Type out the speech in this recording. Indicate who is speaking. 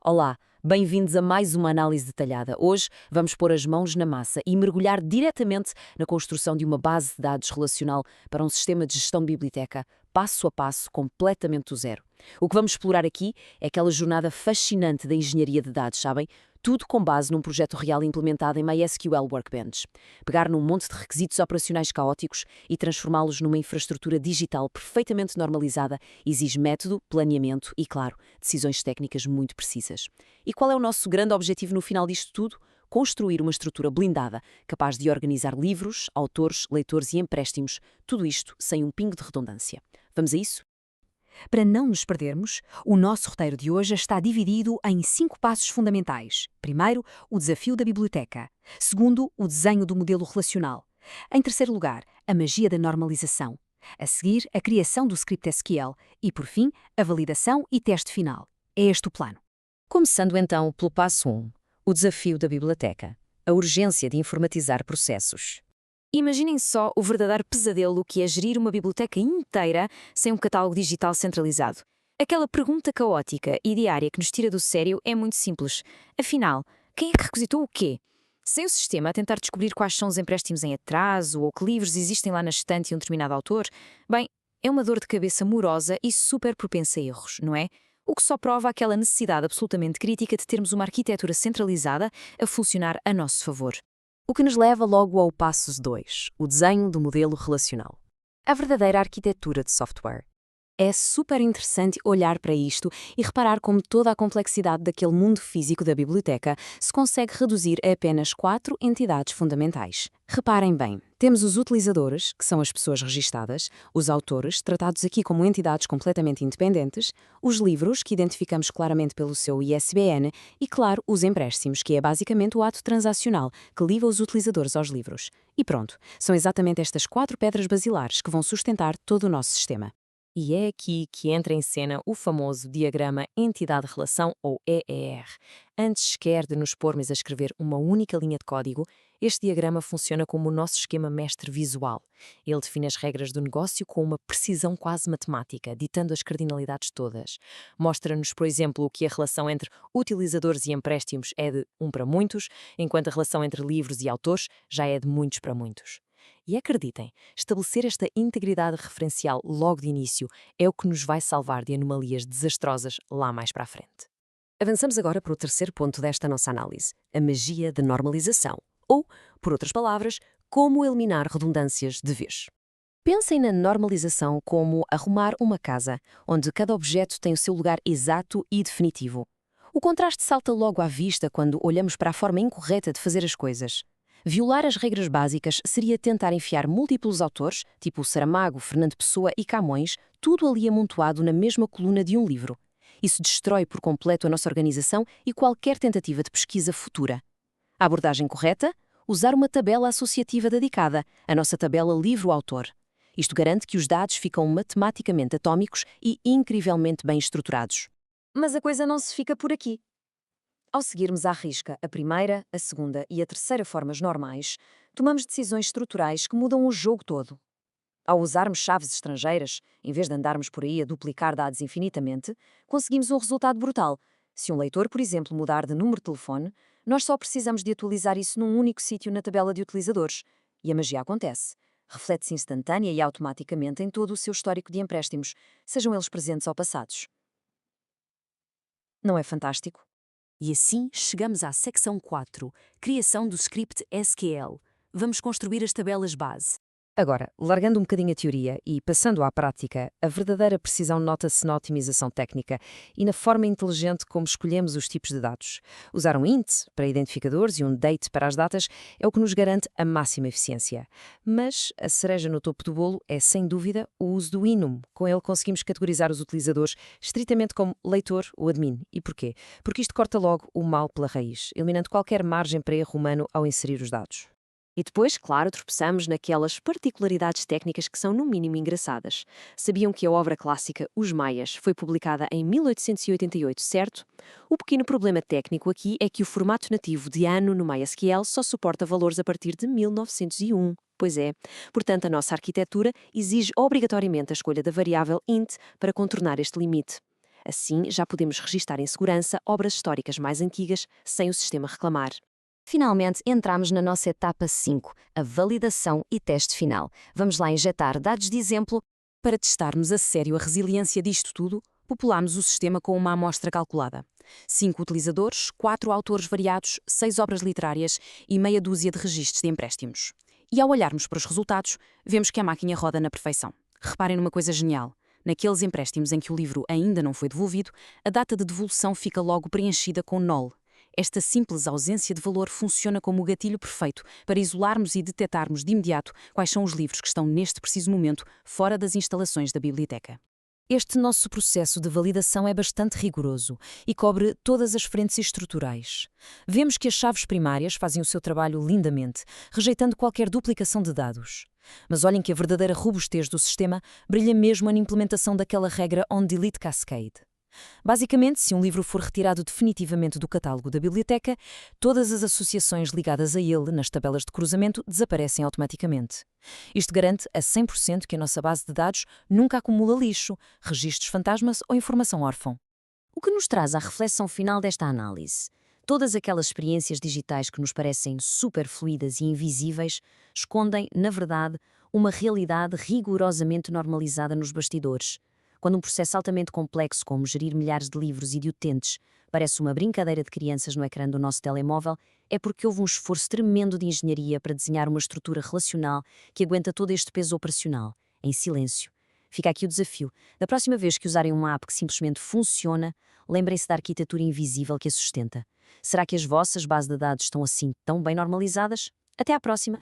Speaker 1: Olá, bem-vindos a mais uma análise detalhada. Hoje vamos pôr as mãos na massa e mergulhar diretamente na construção de uma base de dados relacional para um sistema de gestão de biblioteca, passo a passo, completamente do zero. O que vamos explorar aqui é aquela jornada fascinante da engenharia de dados, sabem? Tudo com base num projeto real implementado em MySQL Workbench. Pegar num monte de requisitos operacionais caóticos e transformá-los numa infraestrutura digital perfeitamente normalizada exige método, planeamento e, claro, decisões técnicas muito precisas. E qual é o nosso grande objetivo no final disto tudo? Construir uma estrutura blindada, capaz de organizar livros, autores, leitores e empréstimos, tudo isto sem um pingo de redundância. Vamos a isso?
Speaker 2: Para não nos perdermos, o nosso roteiro de hoje está dividido em 5 passos fundamentais. Primeiro, o desafio da biblioteca. Segundo, o desenho do modelo relacional. Em terceiro lugar, a magia da normalização. A seguir, a criação do script SQL. E, por fim, a validação e teste final. É este o plano.
Speaker 3: Começando então pelo passo 1, o desafio da biblioteca, a urgência de informatizar processos.
Speaker 2: Imaginem só o verdadeiro pesadelo que é gerir uma biblioteca inteira sem um catálogo digital centralizado. Aquela pergunta caótica e diária que nos tira do sério é muito simples. Afinal, quem é que requisitou o quê? Sem o sistema a tentar descobrir quais são os empréstimos em atraso ou que livros existem lá na estante de um determinado autor, bem, é uma dor de cabeça morosa e super propensa a erros, não é? O que só prova aquela necessidade absolutamente crítica de termos uma arquitetura centralizada a funcionar a nosso favor.
Speaker 1: O que nos leva logo ao passo 2, o desenho do modelo relacional. A verdadeira arquitetura de software. É super interessante olhar para isto e reparar como toda a complexidade daquele mundo físico da biblioteca se consegue reduzir a apenas 4 entidades fundamentais. Reparem bem, temos os utilizadores, que são as pessoas registadas, os autores, tratados aqui como entidades completamente independentes, os livros, que identificamos claramente pelo seu ISBN, e, claro, os empréstimos, que é basicamente o ato transacional que liga os utilizadores aos livros. E pronto, são exatamente estas 4 pedras basilares que vão sustentar todo o nosso sistema.
Speaker 3: E é aqui que entra em cena o famoso diagrama entidade-relação ou EER. Antes sequer de nos pormos a escrever uma única linha de código, este diagrama funciona como o nosso esquema mestre visual. Ele define as regras do negócio com uma precisão quase matemática, ditando as cardinalidades todas. Mostra-nos, por exemplo, que a relação entre utilizadores e empréstimos é de um para muitos, enquanto a relação entre livros e autores já é de muitos para muitos. E acreditem, estabelecer esta integridade referencial logo de início é o que nos vai salvar de anomalias desastrosas lá mais para a frente.
Speaker 1: Avançamos agora para o terceiro ponto desta nossa análise, a magia da normalização, ou, por outras palavras, como eliminar redundâncias de vez. Pensem na normalização como arrumar uma casa, onde cada objeto tem o seu lugar exato e definitivo. O contraste salta logo à vista quando olhamos para a forma incorreta de fazer as coisas. Violar as regras básicas seria tentar enfiar múltiplos autores, tipo Saramago, Fernando Pessoa e Camões, tudo ali amontoado na mesma coluna de um livro. Isso destrói por completo a nossa organização e qualquer tentativa de pesquisa futura. A abordagem correta? Usar uma tabela associativa dedicada, a nossa tabela livro-autor. Isto garante que os dados ficam matematicamente atômicos e incrivelmente bem estruturados.
Speaker 2: Mas a coisa não se fica por aqui. Ao seguirmos à risca a primeira, a segunda e a terceira formas normais, tomamos decisões estruturais que mudam o jogo todo. Ao usarmos chaves estrangeiras, em vez de andarmos por aí a duplicar dados infinitamente, conseguimos um resultado brutal. Se um leitor, por exemplo, mudar de número de telefone, nós só precisamos de atualizar isso num único sítio na tabela de utilizadores. E a magia acontece. Reflete-se instantânea e automaticamente em todo o seu histórico de empréstimos, sejam eles presentes ou passados. Não é fantástico?
Speaker 1: E assim chegamos à secção 4, criação do script SQL. Vamos construir as tabelas base. Agora, largando um bocadinho a teoria e passando à prática, a verdadeira precisão nota-se na otimização técnica e na forma inteligente como escolhemos os tipos de dados. Usar um int para identificadores e um date para as datas é o que nos garante a máxima eficiência. Mas a cereja no topo do bolo é, sem dúvida, o uso do enum. Com ele conseguimos categorizar os utilizadores estritamente como leitor ou admin. E porquê? Porque isto corta logo o mal pela raiz, eliminando qualquer margem para erro humano ao inserir os dados. E depois, claro, tropeçamos naquelas particularidades técnicas que são no mínimo engraçadas. Sabiam que a obra clássica Os Maias foi publicada em 1888, certo? O pequeno problema técnico aqui é que o formato nativo de ano no MySQL só suporta valores a partir de 1901. Pois é. Portanto, a nossa arquitetura exige obrigatoriamente a escolha da variável int para contornar este limite.
Speaker 3: Assim, já podemos registar em segurança obras históricas mais antigas sem o sistema reclamar.
Speaker 2: Finalmente, entramos na nossa etapa 5, a validação e teste final. Vamos lá injetar dados de exemplo.
Speaker 1: Para testarmos a sério a resiliência disto tudo, populámos o sistema com uma amostra calculada. 5 utilizadores, 4 autores variados, 6 obras literárias e meia dúzia de registros de empréstimos. E ao olharmos para os resultados, vemos que a máquina roda na perfeição. Reparem numa coisa genial. Naqueles empréstimos em que o livro ainda não foi devolvido, a data de devolução fica logo preenchida com null. Esta simples ausência de valor funciona como o gatilho perfeito para isolarmos e detectarmos de imediato quais são os livros que estão neste preciso momento fora das instalações da biblioteca.
Speaker 3: Este nosso processo de validação é bastante rigoroso e cobre todas as frentes estruturais. Vemos que as chaves primárias fazem o seu trabalho lindamente, rejeitando qualquer duplicação de dados. Mas olhem que a verdadeira robustez do sistema brilha mesmo na implementação daquela regra on-delete cascade. Basicamente, se um livro for retirado definitivamente do catálogo da biblioteca, todas as associações ligadas a ele nas tabelas de cruzamento desaparecem automaticamente. Isto garante a 100% que a nossa base de dados nunca acumula lixo, registros fantasmas ou informação órfã.
Speaker 2: O que nos traz à reflexão final desta análise? Todas aquelas experiências digitais que nos parecem super fluídas e invisíveis escondem, na verdade, uma realidade rigorosamente normalizada nos bastidores. Quando um processo altamente complexo, como gerir milhares de livros e de utentes, parece uma brincadeira de crianças no ecrã do nosso telemóvel, é porque houve um esforço tremendo de engenharia para desenhar uma estrutura relacional que aguenta todo este peso operacional, em silêncio. Fica aqui o desafio. Da próxima vez que usarem uma app que simplesmente funciona, lembrem-se da arquitetura invisível que a sustenta. Será que as vossas bases de dados estão assim tão bem normalizadas? Até à próxima!